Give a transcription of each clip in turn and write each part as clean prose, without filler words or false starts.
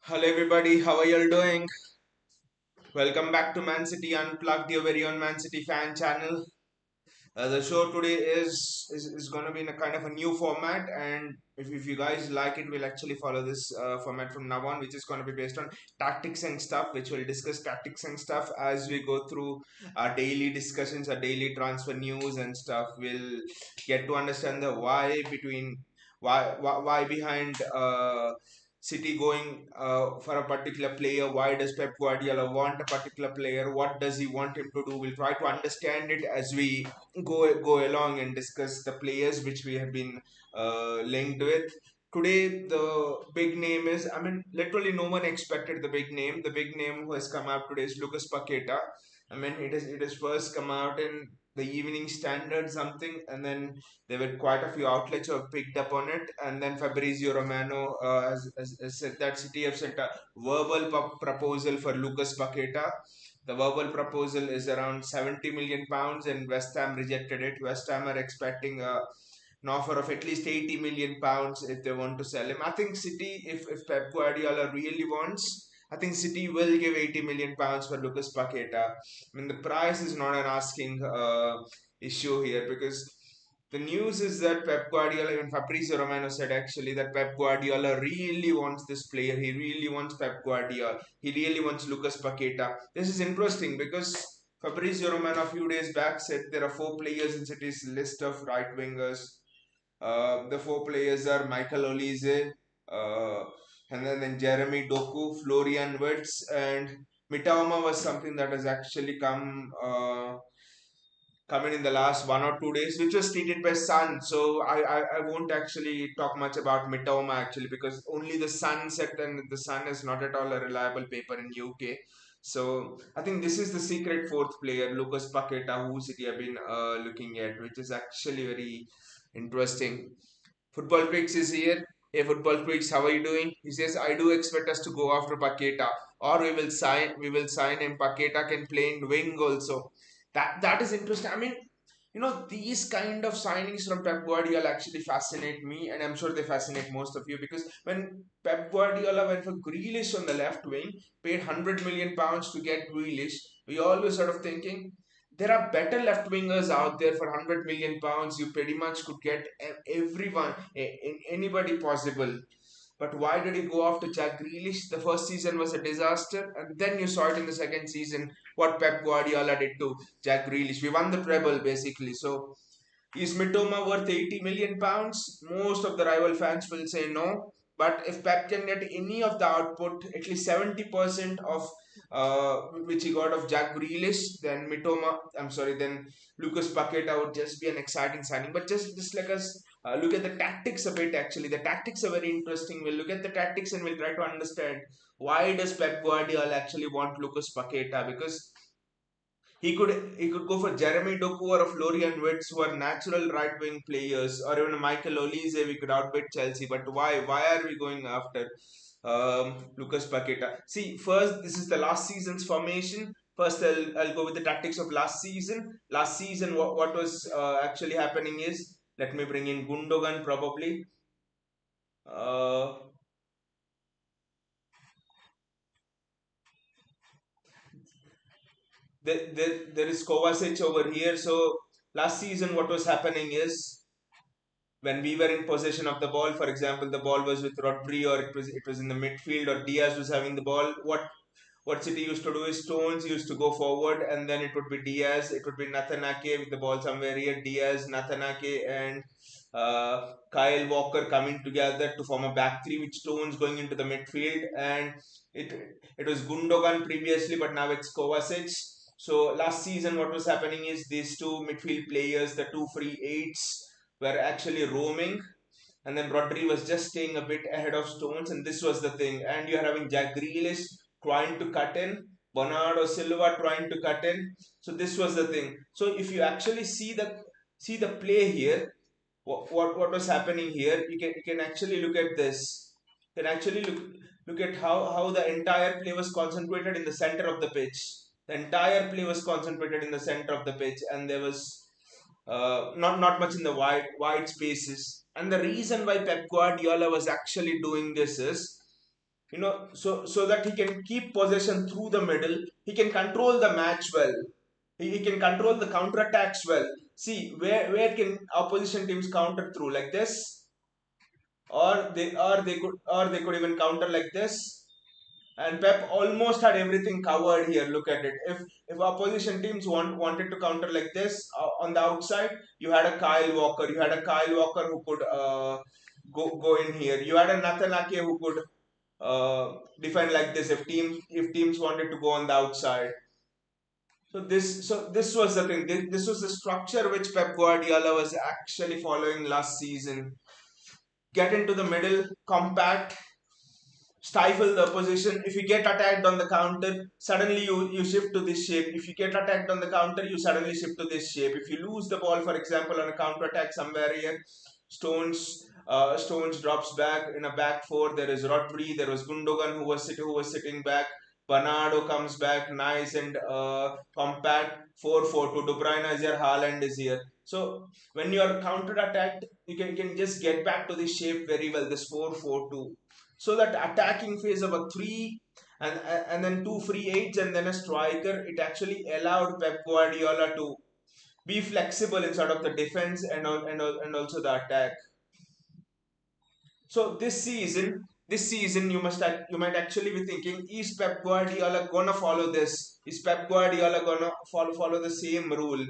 Hello everybody, how are you all doing? Welcome back to Man City Unplugged, your very own Man City fan channel. The show today is going to be in a kind of a new format, and if you guys like it, we'll actually follow this format from now on, which is going to be based on tactics and stuff, which we'll discuss tactics and stuff as we go through our daily discussions, our daily transfer news and stuff. We'll get to understand the why behind City going for a particular player. Why does Pep Guardiola want a particular player? What does he want him to do? We'll try to understand it as we go along and discuss the players which we have been linked with. Today, the big name is, I mean, literally no one expected the big name. The big name who has come out today is Lucas Paqeta. I mean, it has first come out in the Evening Standard something, and then there were quite a few outlets who have picked up on it, and then Fabrizio Romano has said that City have sent a verbal proposal for Lucas Paqeta. The verbal proposal is around 70 million pounds, and West Ham rejected it. West Ham are expecting an offer of at least 80 million pounds if they want to sell him. I think City, if Pep Guardiola really wants, I think City will give 80 million pounds for Lucas Paqueta. I mean, the price is not an asking issue here because the news is that Pep Guardiola, even Fabrizio Romano said actually that Pep Guardiola really wants this player. He really wants Pep Guardiola. He really wants Lucas Paqueta. This is interesting because Fabrizio Romano a few days back said there are four players in City's list of right wingers. The four players are Michael Olise, uh, and then Jeremy Doku, Florian Wirtz, and Mitoma was something that has actually come in the last 1 or 2 days, which was treated by Sun. So I won't actually talk much about Mitoma actually because only the Sun said, and the Sun is not at all a reliable paper in UK. So I think this is the secret fourth player, Lucas Paqueta, who City have been looking at, which is actually very interesting. Football Pricks is here. Hey, Football Pricks, how are you doing? He says, I do expect us to go after Paqueta, or we will sign him. Paqueta can play in wing also. That is interesting. I mean, these kind of signings from Pep Guardiola actually fascinate me, and I'm sure they fascinate most of you because when Pep Guardiola went for Grealish on the left wing, paid 100 million pounds to get Grealish, we always sort of thinking there are better left wingers out there for 100 million pounds. You pretty much could get everyone, anybody possible. But why did he go after Jack Grealish? The first season was a disaster, and then you saw it in the second season what Pep Guardiola did to Jack Grealish. We won the treble basically. So is Mitoma worth 80 million pounds? Most of the rival fans will say no. But if Pep can get any of the output, at least 70% of which he got of Jack Grealish, then then Lucas Paqueta would just be an exciting signing. But just like us look at the tactics of it actually. The tactics are very interesting. We'll look at the tactics and we'll try to understand why does Pep Guardiola actually want Lucas Paqueta, because he could go for Jeremy Doku or a Florian Wirtz who are natural right wing players, or even Michael Olise. We could outbid Chelsea, but why? Why are we going after Lucas Paqueta? See, first this is the last season's formation. First, I'll go with the tactics of last season. Last season, what was actually happening is, let me bring in Gundogan probably. Uh, there is Kovacic over here. So last season, what was happening is when we were in possession of the ball, for example, the ball was with Rodri or it was in the midfield or Diaz was having the ball. What City used to do is Stones used to go forward and then it would be Diaz, it would be Nathanake with the ball somewhere here, Diaz, Nathanake and Kyle Walker coming together to form a back three with Stones going into the midfield, and it it was Gundogan previously but now it's Kovacic. So last season what was happening is these two midfield players, the two free eights, were actually roaming, and then Rodri was just staying a bit ahead of Stones, and this was the thing. And you're having Jack Grealish trying to cut in, Bernardo Silva trying to cut in. So this was the thing. So if you actually see the play here, what was happening here, you can actually look at this. You can actually look at how the entire play was concentrated in the center of the pitch. The entire play was concentrated in the center of the pitch, and there was not much in the wide spaces. And the reason why Pep Guardiola was actually doing this is so that he can keep possession through the middle. He can control the match well. He can control the counter attacks well. See, where can opposition teams counter through like this, or they could even counter like this. And Pep almost had everything covered here. Look at it. If opposition teams wanted to counter like this on the outside, you had a Kyle Walker. You had a Kyle Walker who could go in here. You had a Nathan Ake who could defend like this if teams wanted to go on the outside. So this was the thing. This was the structure which Pep Guardiola was actually following last season. Get into the middle, compact, stifle the opposition. If you get attacked on the counter, suddenly you shift to this shape. If you get attacked on the counter, you suddenly shift to this shape. If you lose the ball, for example, on a counter attack somewhere here, Stones drops back in a back four. There is Rodri. There was Gundogan who was sitting back. Bernardo comes back, nice and compact. 4-4-2. De Bruyne is here. Haaland is here. So when you are counter attacked, you can just get back to this shape very well. This 4-4-2. So that attacking phase of a three and then two free eights and then a striker, it actually allowed Pep Guardiola to be flexible in sort of the defense and also the attack. So this season you might actually be thinking, is Pep Guardiola gonna follow this? Is Pep Guardiola gonna follow the same rule?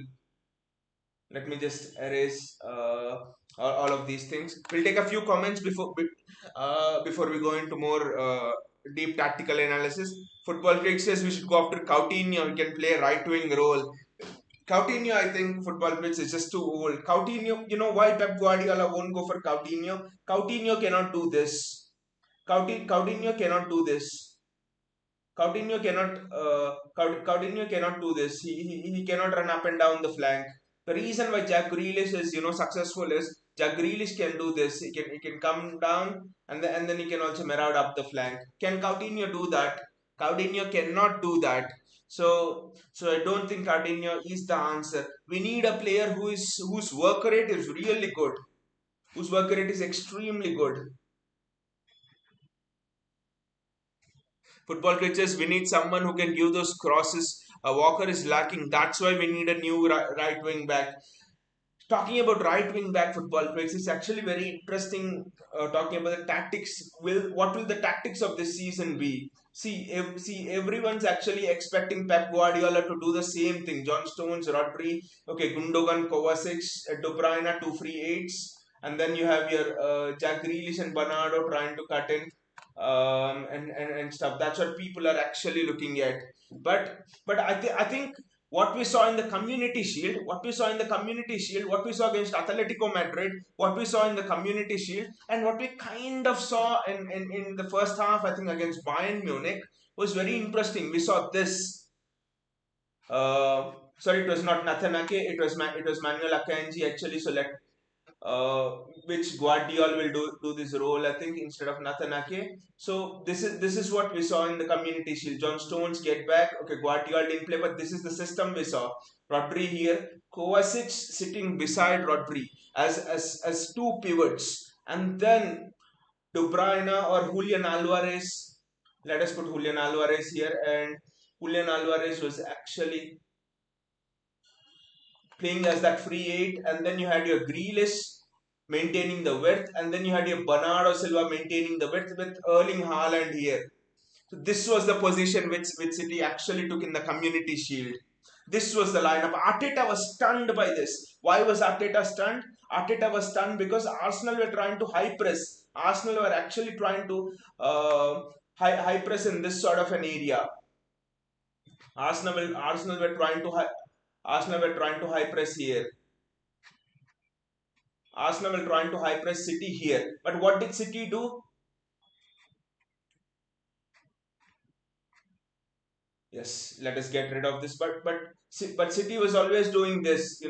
Let me just erase all of these things. We'll take a few comments before we go into more deep tactical analysis. Football Freak says we should go after Coutinho. He can play a right wing role. Coutinho, I think Football Blitz is just too old. Coutinho, you know why Pep Guardiola won't go for Coutinho? Coutinho cannot do this. Coutinho cannot do this. Coutinho cannot do this. He cannot run up and down the flank. The reason why Jack Grealish is successful is Jack Grealish can do this. He can come down and then he can also mirror up the flank. Can Coutinho do that? Coutinho cannot do that. So I don't think Coutinho is the answer. We need a player whose work rate is really good, whose work rate is extremely good. Football pitches, we need someone who can give those crosses. Walker is lacking. That's why we need a new right wing back. Talking about right wing back football players, it's actually very interesting. Talking about the tactics, what will the tactics of this season be? See, everyone's actually expecting Pep Guardiola to do the same thing. John Stones, Rodri, okay, Gundogan, Kovacic, De Bruyne, two free eights, and then you have your Jack Grealish and Bernardo trying to cut in, and stuff. That's what people are actually looking at. But I think what we saw in the Community Shield, what we saw against Atletico Madrid, what we saw in the Community Shield, and what we kind of saw in the first half, I think against Bayern Munich, was very interesting. We saw this. Sorry, it was not Nathan Ake, it was Manuel Akanji actually. So uh, which Guardiola will do this role, I think, instead of Nathan Ake. So this is what we saw in the Community Shield. John Stones get back. Okay, Guardiola didn't play, but this is the system we saw. Rodri here, Kovacic sitting beside Rodri as two pivots, and then De Bruyne or Julian Alvarez. Let us put Julian Alvarez here, and Julian Alvarez was actually playing as that free eight, and then you had your Grealish maintaining the width, and then you had your Bernardo Silva maintaining the width with Erling Haaland here. So this was the position which City actually took in the Community Shield. This was the lineup. Arteta was stunned by this. Why was Arteta stunned? Arteta was stunned because Arsenal were trying to high press. Arsenal were actually trying to high press in this sort of an area. Arsenal were trying to high press here. Arsenal were trying to high press City here. But what did City do? Yes, let us get rid of this. But City was always doing this.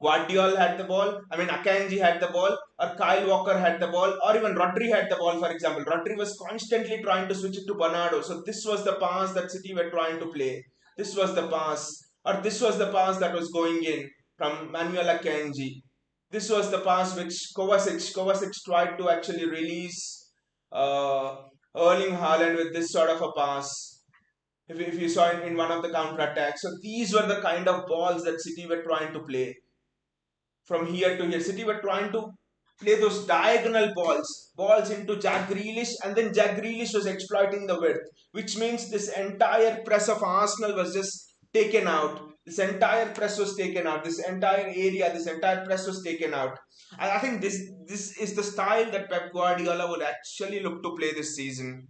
Guardiola had the ball. I mean, Akanji had the ball, or Kyle Walker had the ball, or even Rodri had the ball. For example, Rodri was constantly trying to switch it to Bernardo. So this was the pass that City were trying to play. This was the pass, or this was the pass that was going in from Manuel Akanji. This was the pass which Kovacic tried to actually release. Uh, Erling Haaland with this sort of a pass. If you saw in one of the counter attacks, so these were the kind of balls that City were trying to play from here to here. City were trying to play those diagonal balls into Jack Grealish, and then Jack Grealish was exploiting the width, which means this entire press of Arsenal was just taken out. This entire press was taken out. This entire area, this entire press was taken out. And I think this is the style that Pep Guardiola would actually look to play this season.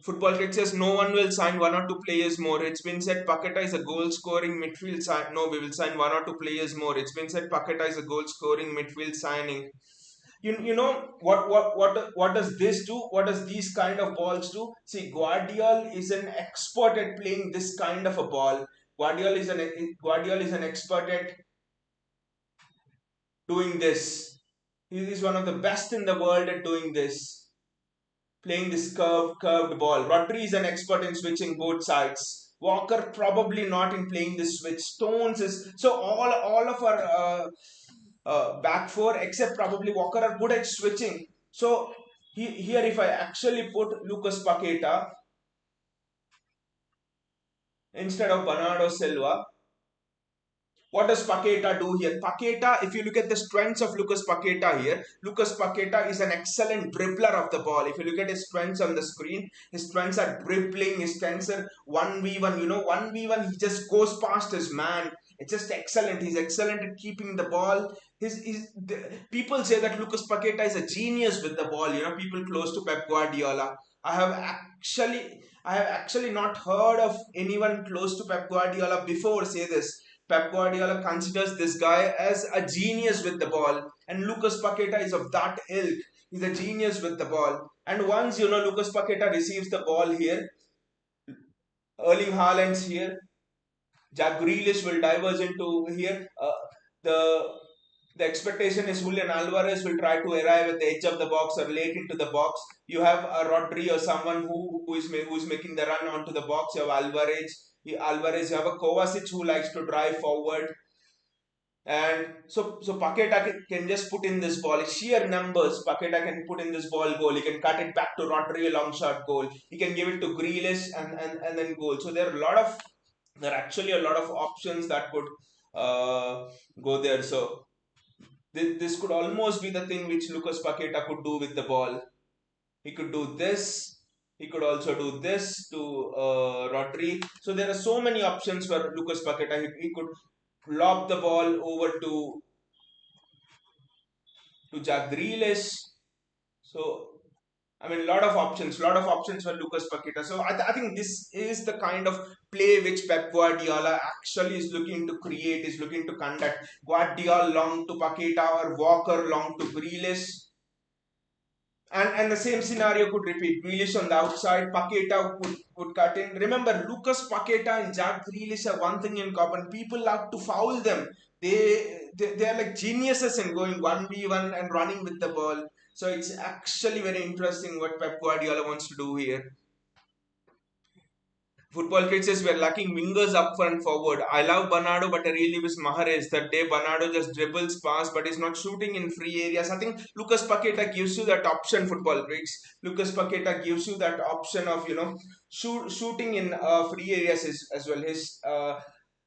Football Kit says no one will sign one or two players more. It's been said Paqeta is a goal scoring midfield sign. No, we will sign one or two players more. It's been said Paqeta is a goal scoring midfield signing. You know what does this do? What does these kind of balls do? See, Guardiola is an expert at playing this kind of a ball. Guardiola is an expert at doing this. He is one of the best in the world at doing this, playing this curved ball. Rodri is an expert in switching both sides. Walker probably not in playing this switch. Stones is so all of our back four except probably Walker are good at switching. So here if I actually put Lucas Paqueta instead of Bernardo Silva, what does Paqueta do here? Paqueta, if you look at the strengths of Lucas Paqueta here, Lucas Paqueta is an excellent dribbler of the ball. If you look at his strengths on the screen, his strengths are dribbling, his strengths are 1v1. 1v1, he just goes past his man. It's just excellent. He's excellent at keeping the ball. People say that Lucas Paqueta is a genius with the ball. People close to Pep Guardiola. I have actually not heard of anyone close to Pep Guardiola before say this. Pep Guardiola considers this guy as a genius with the ball, and Lucas Paqueta is of that ilk. He's a genius with the ball. And once Lucas Paqueta receives the ball here, Erling Haaland's here, Jack Grealish will diverge into here. The the expectation is Julian Alvarez will try to arrive at the edge of the box or late into the box. You have a Rodri or someone who is making the run onto the box. You have Alvarez. You have a Kovacic who likes to drive forward. And so Paqueta can just put in this ball. It's sheer numbers. Paqueta can put in this ball goal. He can cut it back to Rodri, a long shot goal. He can give it to Grealish and then goal. So there are actually a lot of options that could go there. So this could almost be the thing which Lucas Paqueta could do with the ball. He could do this. He could also do this to Rodri. So there are so many options for Lucas Paqueta. He could lob the ball over to Jack Grealish. So I mean, lot of options for Lucas Paqueta. So I think this is the kind of play which Pep Guardiola actually is looking to create, is looking to conduct. Guardiola long to Paqueta or Walker long to Grealish. And the same scenario could repeat. Grealish on the outside, Paqueta would cut in. Remember, Lucas Paqueta and Jack Grealish have one thing in common. People love to foul them. They are like geniuses in going 1v1 and running with the ball. So it's actually very interesting what Pep Guardiola wants to do here. Football Kid says we're lacking wingers up front forward. I love Bernardo, but I really miss Mahrez. That day Bernardo just dribbles past, but he's not shooting in free areas. I think Lucas Paqueta gives you that option. Football Kids. Lucas Paqueta gives you that option of shooting in free areas as well. His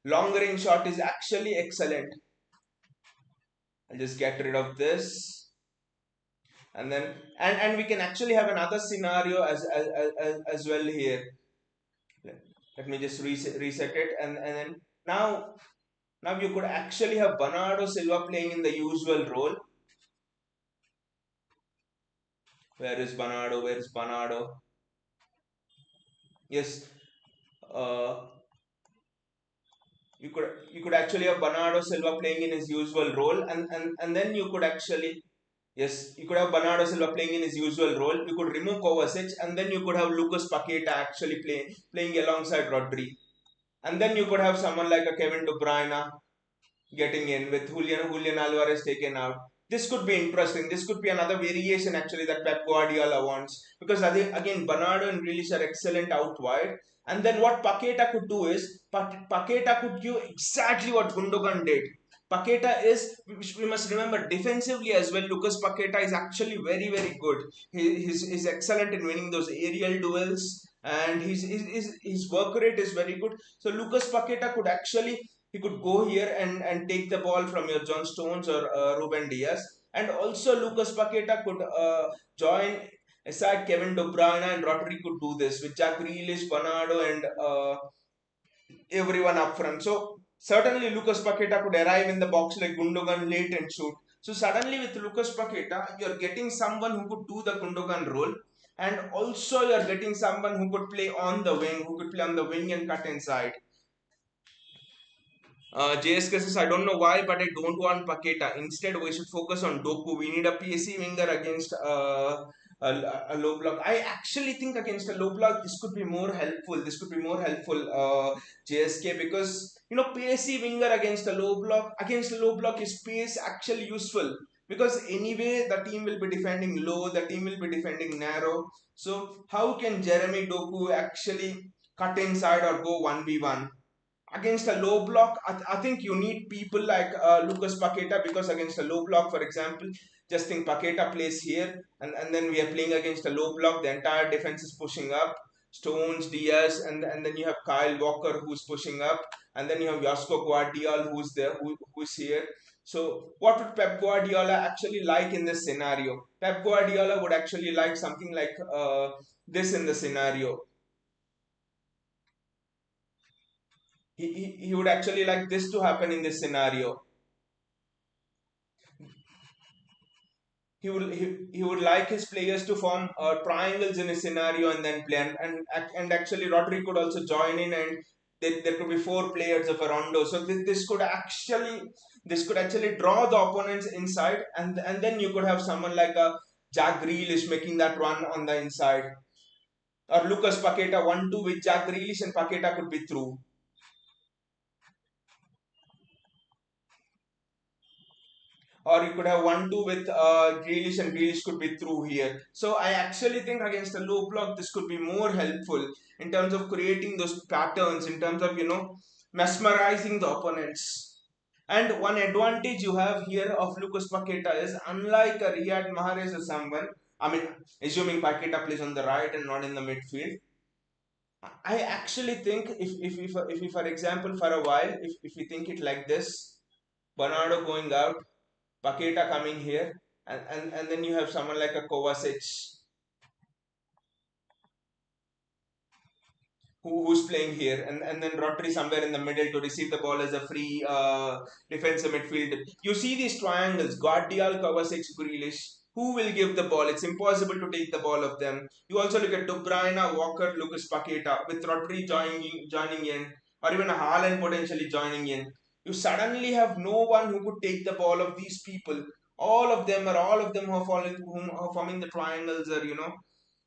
long range shot is actually excellent. I'll just get rid of this, and then and we can actually have another scenario as well here. Let me just reset it, and then now you could actually have Bernardo Silva playing in the usual role. Where is Bernardo? Where is Bernardo? Yes, uh, you could actually have Bernardo Silva playing in his usual role, and then you could actually, yes, you could have Bernardo Silva playing in his usual role. You could remove Kovacic, and then you could have Lucas Paqueta actually playing alongside Rodri. And then you could have someone like a Kevin De Bruyne getting in with Julian Alvarez taken out. This could be interesting. This could be another variation actually that Pep Guardiola wants, because again Bernardo and Grealish are excellent out wide. And then what Paqueta could do is Paqueta could do exactly what Gundogan did. Paqueta is, we must remember, defensively as well. Lucas Paqueta is actually very, very good. He's excellent in winning those aerial duels, and his work rate is very good. So Lucas Paqueta could actually, he could go here and take the ball from your John Stones or Ruben Diaz, and also Lucas Paqueta could join aside Kevin De Bruyne, and Rodri could do this with Jack Grealish, Bernardo, and everyone up front. So certainly Lucas Paqueta could arrive in the box like Gundogan late and shoot. So suddenly with Lucas Paqueta, you're getting someone who could do the Gundogan role, and also you're getting someone who could play on the wing, who could play on the wing and cut inside. JSK says, I don't know why, but I don't want Paqueta. Instead, we should focus on Doku. We need a PSC winger against a low block. I actually think against a low block, this could be more helpful. This could be more helpful, JSK, because PSC winger against a low block is pace actually useful, because anyway the team will be defending low, the team will be defending narrow. So how can Jeremy Doku actually cut inside or go 1v1? Against a low block, I think you need people like Lucas Paqueta, because against a low block, for example, just think Paqueta plays here, and then we are playing against a low block, the entire defense is pushing up, Stones, Diaz, and then you have Kyle Walker who's pushing up, and then you have Josko Guardiola who's there, who's here. So what would Pep Guardiola actually like in this scenario? Pep Guardiola would actually like something like this in the scenario. He would actually like this to happen in this scenario. He would like his players to form triangles in a scenario and then play, and actually Rodri could also join in, and there could be four players of a rondo. So this could actually draw the opponents inside, and then you could have someone like a Jack Grealish making that run on the inside, or Lucas Paqueta 1-2 with Jack Grealish, and Paqueta could be through. Or you could have 1-2 with Grealish, and Grealish could be through here. So I actually think against a low block, this could be more helpful in terms of creating those patterns, in terms of mesmerizing the opponents. And one advantage you have here of Lucas Paqueta is, unlike a Riyad Mahrez or someone, I mean, assuming Paqueta plays on the right and not in the midfield, I actually think if for example, for a while, if we think it like this, Bernardo going out, Paqueta coming here, and then you have someone like a Kovacic who's playing here, and then Rodri somewhere in the middle to receive the ball as a free defensive midfield. You see these triangles: Guardiola, Kovacic, Grealish. Who will give the ball? It's impossible to take the ball of them. You also look at De Bruyne, Walker, Lucas Paqueta, with Rodri joining in, or even a Haaland potentially joining in. You suddenly have no one who could take the ball of these people. All of them who are forming the triangles are,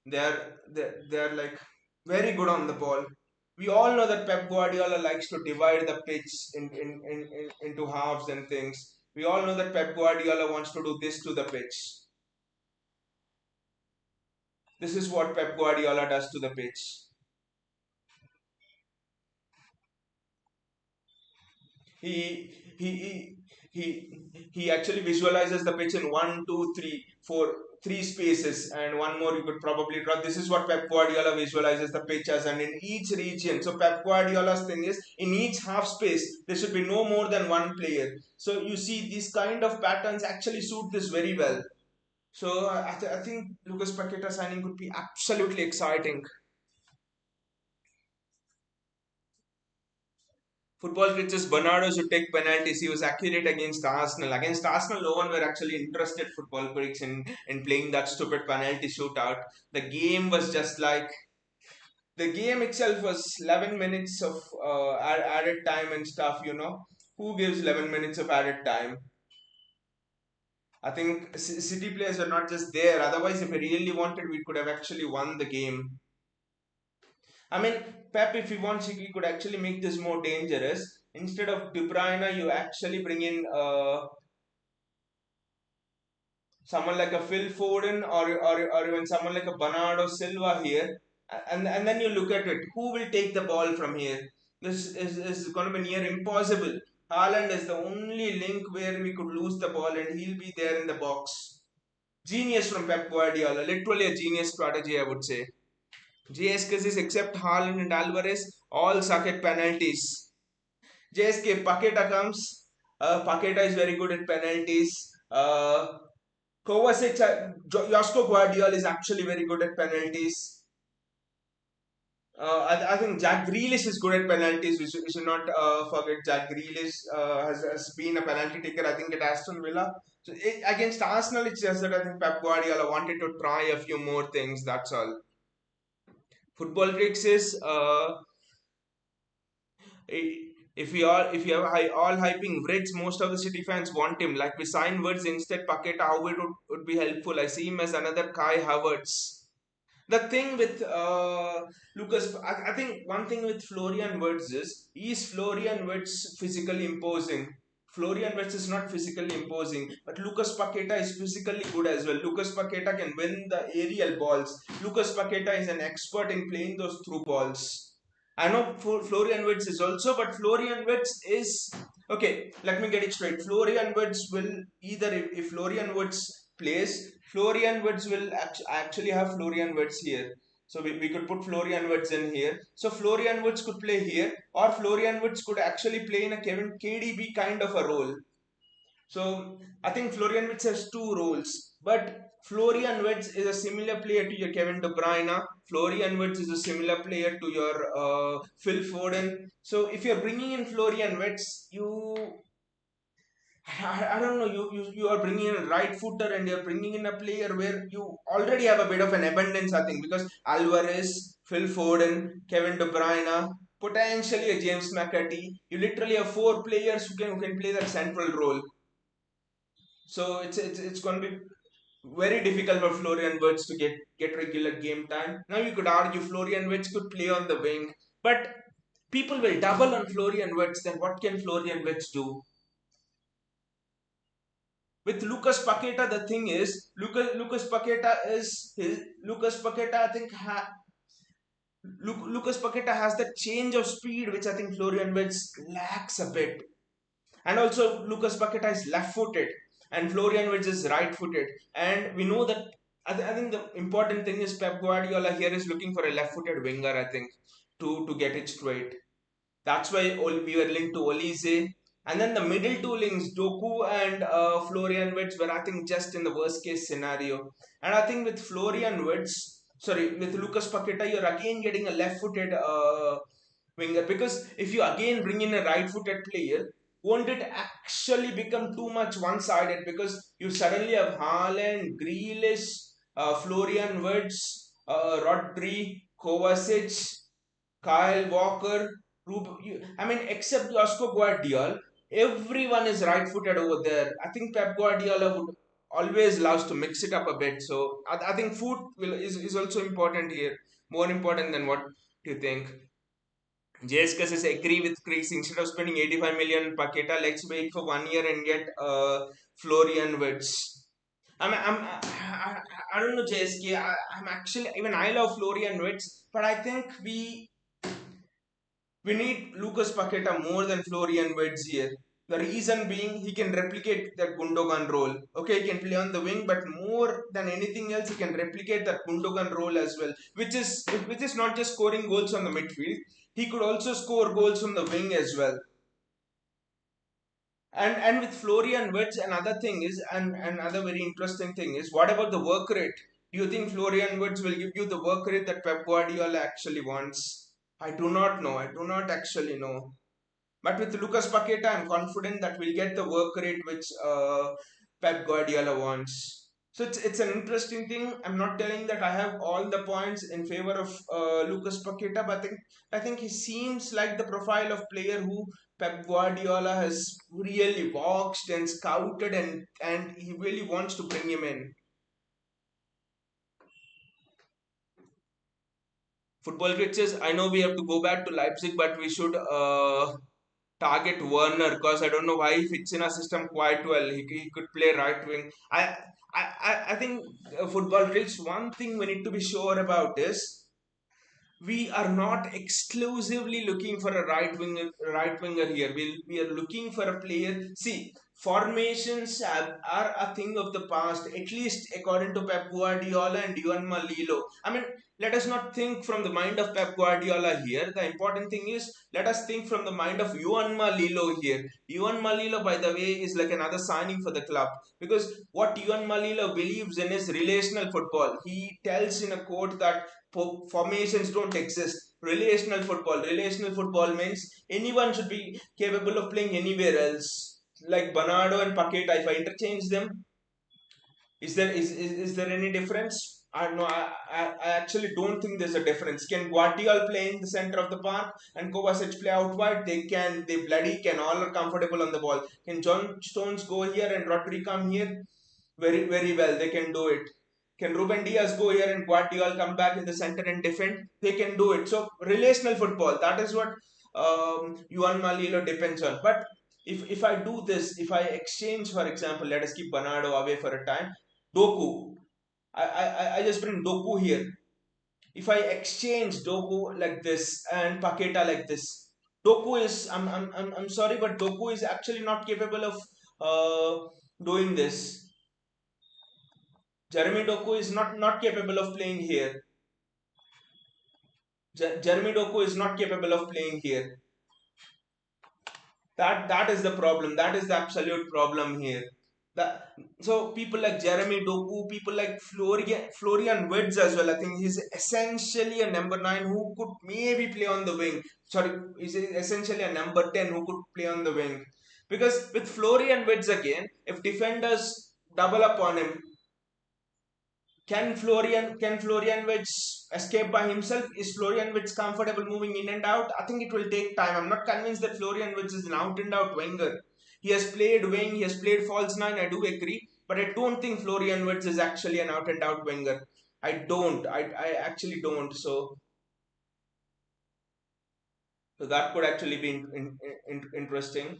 they're like very good on the ball. We all know that Pep Guardiola likes to divide the pitch into halves and things. We all know that Pep Guardiola wants to do this to the pitch. This is what Pep Guardiola does to the pitch. He he he he actually visualizes the pitch in one, two, three, four, three spaces, and one more you could probably draw. This is what Pep Guardiola visualizes the pitch as, and in each region. So Pep Guardiola's thing is, in each half space there should be no more than one player. So you see these kind of patterns actually suit this very well. So I think Lucas Paqueta signing could be absolutely exciting. Football critics Bernardo should take penalties. He was accurate against Arsenal. Against Arsenal, no one were actually interested, football critics, in playing that stupid penalty shootout. The game was just like, the game itself was 11 minutes of added time and stuff, Who gives 11 minutes of added time? I think City players were not just there. Otherwise, if we really wanted, we could have actually won the game. I mean, Pep, if he wants, he could actually make this more dangerous. Instead of De Bruyne, you actually bring in someone like a Phil Foden, or even someone like a Bernardo Silva here, and then you look at it. Who will take the ball from here? This is going to be near impossible. Haaland is the only link where we could lose the ball and he'll be there in the box. Genius from Pep Guardiola, literally a genius strategy, I would say. JSK's except Haaland and Alvarez all suck at penalties. JSK Paqeta comes. Paqeta is very good at penalties. Kovacic, Josko Guardiola is actually very good at penalties. I think Jack Grealish is good at penalties. We should not forget Jack Grealish has been a penalty taker, I think, at Aston Villa. So against Arsenal, it's just that I think Pep Guardiola wanted to try a few more things. That's all. Football tricks is if we are all hyping Vrits, most of the City fans want him. Like we sign Words instead Paqueta, how it would be helpful. I see him as another Kai Havertz. The thing with Lucas, I think one thing with Florian Wirtz is Florian Wirtz physically imposing? Florian Wirtz is not physically imposing, but Lucas Paqueta is physically good as well. Lucas Paqueta can win the aerial balls. Lucas Paqueta is an expert in playing those through balls. I know Florian Wirtz is also, but Florian Wirtz is okay. Let me get it straight. Florian Wirtz will either if Florian Wirtz plays, Florian Wirtz will actually have Florian Wirtz here. So we could put Florian Wirtz in here. So Florian Wirtz could play here, or Florian Wirtz could actually play in a Kevin KDB kind of a role. So I think Florian Wirtz has two roles, but Florian Wirtz is a similar player to your Kevin De Bruyne. Florian Wirtz is a similar player to your Phil Foden. So if you're bringing in Florian Wirtz, I don't know, you are bringing in a right footer and you're bringing in a player where you already have a bit of an abundance, I think, because Alvarez, Phil Foden, Kevin De Bruyne, potentially a James McAtee. You literally have four players who can play that central role. So it's going to be very difficult for Florian Wirtz to get regular game time. Now you could argue Florian Wirtz could play on the wing, but people will double on Florian Wirtz. Then what can Florian Wirtz do? With Lucas Paqueta, the thing is Lucas Paqueta is his Lucas Paqueta. I think Lucas Paqueta has that change of speed which I think Florian Wirtz lacks a bit. And also Lucas Paqueta is left-footed and Florian Wirtz is right-footed. And we know that I think the important thing is Pep Guardiola here is looking for a left-footed winger, I think, to get it straight. That's why we were linked to Olise. And then the middle two links, Doku and Florian Wirtz, were I think just in the worst case scenario. And I think with Florian Wirtz, sorry, with Lucas Paqueta, you're again getting a left-footed winger, because if you again bring in a right-footed player, won't it actually become too much one-sided? Because you suddenly have Haaland, Grealish, Florian Wirtz, Rodri, Kovacic, Kyle Walker, I mean, except Josko Guardiola, everyone is right-footed over there. I think Pep Guardiola would always loves to mix it up a bit. So I think is also important here, more important than what do you think? JSK says agree with Chris. Instead of spending 85 million Paqueta, let's wait for 1 year and get Florian Wirtz. I don't know JSK. I'm actually, even I love Florian Wirtz, but I think we need Lucas Paqueta more than Florian Wirtz here. The reason being he can replicate that Gundogan role. Okay, he can play on the wing, but more than anything else, he can replicate that Gundogan role as well. Which is not just scoring goals on the midfield. He could also score goals from the wing as well. And with Florian Wirtz, another thing is, and another very interesting thing is, what about the work rate? Do you think Florian Wirtz will give you the work rate that Pep Guardiola actually wants? I do not know. I do not actually know. But with Lucas Paqueta, I'm confident that we'll get the work rate which Pep Guardiola wants. So it's an interesting thing. I'm not telling that I have all the points in favor of Lucas Paqueta, but I think he seems like the profile of player who Pep Guardiola has really watched and scouted, and he really wants to bring him in. Football glitches. I know we have to go back to Leipzig, but we should target Werner because I don't know why he fits in our system quite well. He could play right wing. I think football tricks. One thing we need to be sure about is we are not exclusively looking for a right winger here. We are looking for a player. See, formations are a thing of the past, at least according to Pep Guardiola and Juan Malilo. I mean, let us not think from the mind of Pep Guardiola here. The important thing is, let us think from the mind of Juan Malilo here. Juan Malilo, by the way, is like another signing for the club, because what Juan Malilo believes in is relational football. He tells in a quote that formations don't exist. Relational football means anyone should be capable of playing anywhere else. Like Bernardo and Paqueta, if I interchange them, is there any difference? I no, I actually don't think there's a difference. Can Guardiola play in the center of the park and Kovacic play out wide? They can. They bloody can. All are comfortable on the ball. Can John Stones go here and Rodri come here? Very well. They can do it. Can Ruben Diaz go here and Guardiola come back in the center and defend? They can do it. So relational football. That is what Juan Malilo depends on. But if I do this, if I exchange, for example, let us keep Bernardo away for a time. Doku. I just bring Doku here. If I exchange Doku like this and Paketa like this, Doku is I'm sorry, but Doku is actually not capable of doing this. Jeremy Doku is not capable of playing here. Jeremy Doku is not capable of playing here. That is the problem. That is the absolute problem here. That, so people like Jeremy Doku, people like Florian Wirtz as well. I think he's essentially a number nine who could maybe play on the wing. Sorry, he's essentially a number 10 who could play on the wing. Because with Florian Wirtz again, if defenders double up on him, can Florian Wirtz escape by himself? Is Florian Wirtz comfortable moving in and out? I think it will take time. I'm not convinced that Florian Wirtz is an out and out winger. He has played wing, he has played false nine, I do agree, but I don't think Florian Wirtz is actually an out and out winger. I don't. I actually don't. So that could actually be interesting.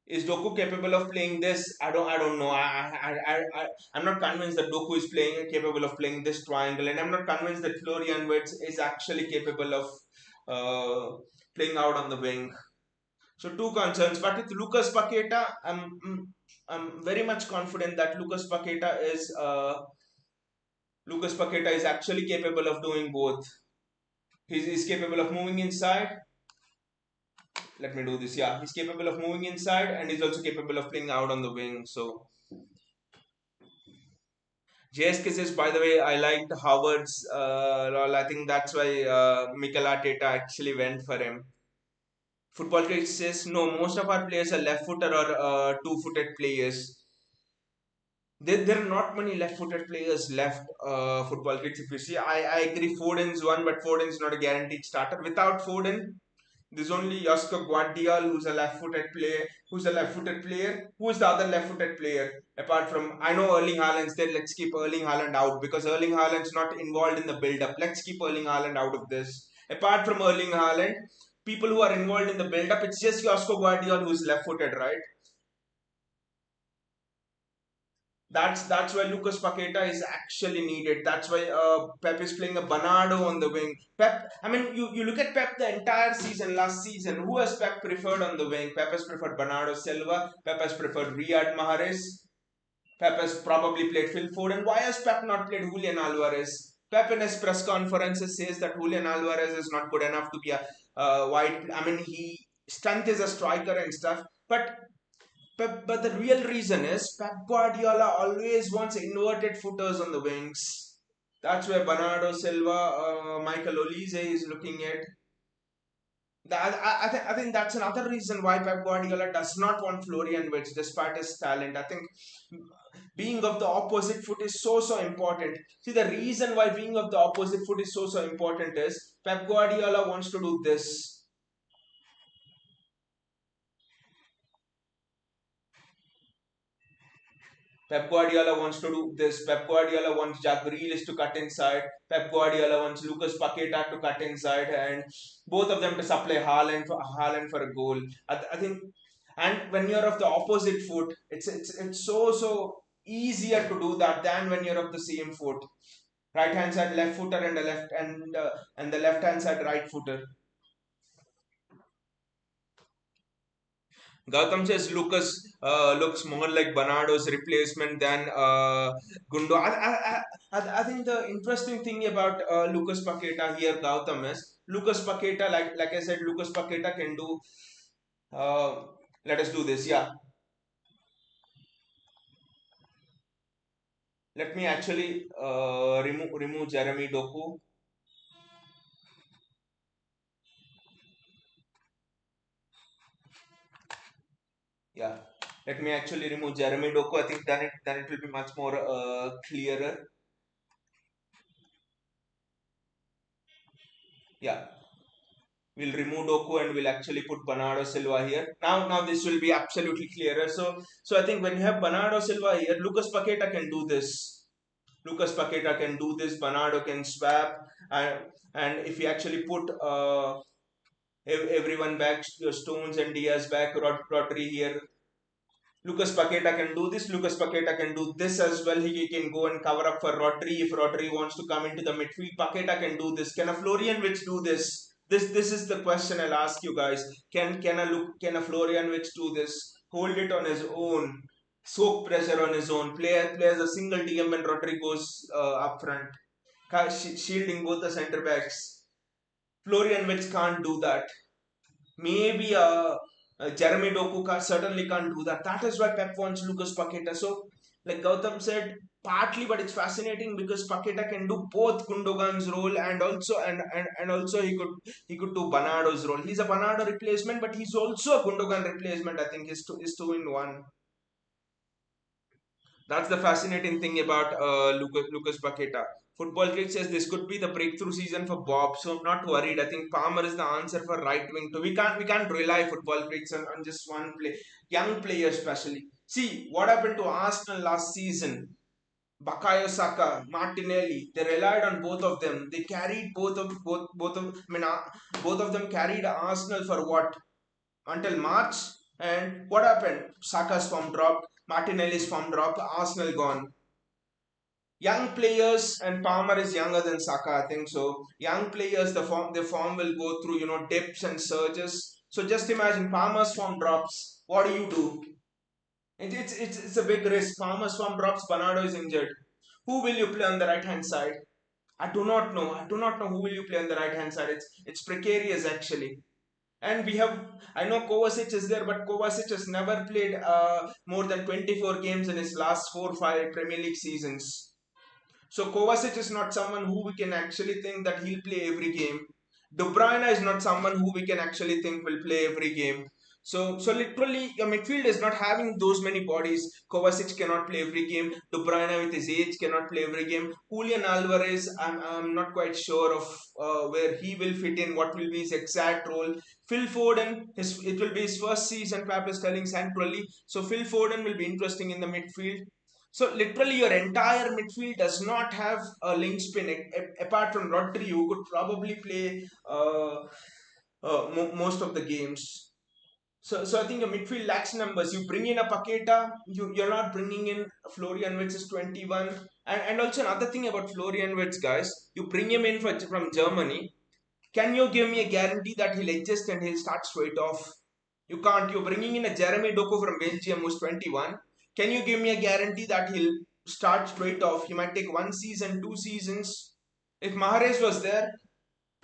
Is Doku capable of playing this? I don't know. I'm not convinced that Doku is playing capable of playing this triangle, and I'm not convinced that Florian Wirtz is actually capable of playing out on the wing. So two concerns, but with Lucas Paqeta, I'm very much confident that Lucas Paqeta is actually capable of doing both. He's capable of moving inside. Let me do this. Yeah, he's capable of moving inside, and he's also capable of playing out on the wing. So JSK says, by the way, I liked Howard's role. I think that's why Mikel Arteta actually went for him. Football Critic says, no, most of our players are left footer or two-footed players. There are not many left-footed players left. Football Critics, if you see, I agree. Foden's one, but Foden's not a guaranteed starter. Without Foden, there's only Josko Guardiol, who's a left-footed player. Who's the other left-footed player? Apart from, I know Erling Haaland's there. Let's keep Erling Haaland out because Erling Haaland's not involved in the build-up. Let's keep Erling Haaland out of this. Apart from Erling Haaland, people who are involved in the build-up, it's just Josko Guardiol who's left-footed, right? That's why Lucas Paqueta is actually needed. That's why Pep is playing a Bernardo on the wing. Pep, I mean, you look at Pep the entire season, last season. Who has Pep preferred on the wing? Pep has preferred Bernardo Silva. Pep has preferred Riyad Mahrez. Pep has probably played Phil Foden. Why has Pep not played Julian Alvarez? Pep in his press conferences says that Julian Alvarez is not good enough to be a wide. I mean, he strength is a striker and stuff, but the real reason is Pep Guardiola always wants inverted footers on the wings. That's where Bernardo Silva, Michael Olise is looking at. I think that's another reason why Pep Guardiola does not want Florian Wirtz despite his talent. I think being of the opposite foot is so important. See, the reason why being of the opposite foot is so important is Pep Guardiola wants to do this. Pep Guardiola wants to do this. Pep Guardiola wants Jack Grealish to cut inside. Pep Guardiola wants Lucas Paqueta to cut inside, and both of them to supply Haaland for a goal. I think, and when you're of the opposite foot, it's so easier to do that than when you're of the same foot. Right hand side left footer and the left hand side right footer. Gautam says Lucas looks more like Bernardo's replacement than Gundo. I think the interesting thing about Lucas Paqeta here, Gautam, is Lucas Paqeta, like I said, Lucas Paqeta can do. Uh, Let us do this. Yeah, let me actually remove Jeremy Doku. Yeah, let me actually remove Jeremy Doku. I think then it will be much more clearer. Yeah, we'll remove Doku and we'll actually put Bernardo Silva here. Now this will be absolutely clearer. So I think when you have Bernardo Silva here, Lucas Paqueta can do this. Lucas Paqueta can do this. Bernardo can swap, and if you actually put everyone back, Stones and Diaz back, Rodri here. Lucas Paqueta can do this. Lucas Paqueta can do this as well. He can go and cover up for Rodri if Rodri wants to come into the midfield. Paqueta can do this. Can a Florian which do this? This is the question I'll ask you guys. Can a Florian which do this? Hold it on his own. Soak pressure on his own. Play as a single DM when Rodri goes up front. Shielding both the centre backs. Florian which can't do that. Maybe Jeremy Doku certainly can't do that. That is why Pep wants Lucas Paqueta. So, like Gautam said, partly, but it's fascinating because Paqueta can do both Gundogan's role and also he could do Bernardo's role. He's a Bernardo replacement, but he's also a Gundogan replacement. I think is two in one. That's the fascinating thing about Lucas Paqueta. Football Click says this could be the breakthrough season for Bob, so I'm not worried. I think Palmer is the answer for right wing too. We can't rely Football Clicks on just one play, young player especially. See what happened to Arsenal last season. Bakayo Saka, Martinelli, they relied on both of them. They carried both of them carried Arsenal for what until March. And what happened? Saka's form dropped, Martinelli's form dropped, Arsenal gone. Young players, and Palmer is younger than Saka, I think so. Young players, the form will go through dips and surges. So just imagine Palmer's form drops. What do you do? It's a big risk. Palmer's form drops. Bernardo is injured. Who will you play on the right hand side? I do not know. I do not know who will you play on the right hand side. It's precarious actually. And we have, I know Kovacic is there, but Kovacic has never played more than 24 games in his last 4 5 Premier League seasons. So Kovacic is not someone who we can actually think that he'll play every game. De Bruyne is not someone who we can actually think will play every game. So literally, your midfield is not having those many bodies. Kovacic cannot play every game. De Bruyne with his age cannot play every game. Julian Alvarez, I'm not quite sure of where he will fit in, what will be his exact role. Phil Foden, it will be his first season, Pep is telling centrally. So Phil Foden will be interesting in the midfield. So literally, your entire midfield does not have a linchpin apart from Rodri, who could probably play most of the games. So I think your midfield lacks numbers. You bring in a Paqueta, you're not bringing in Florian Wirtz is 21. And also another thing about Florian Wirtz, guys, you bring him in from Germany. Can you give me a guarantee that he'll adjust and he'll start straight off? You can't. You're bringing in a Jeremy Doku from Belgium who's 21. Can you give me a guarantee that he'll start straight off? He might take 1 season, 2 seasons. If Mahrez was there,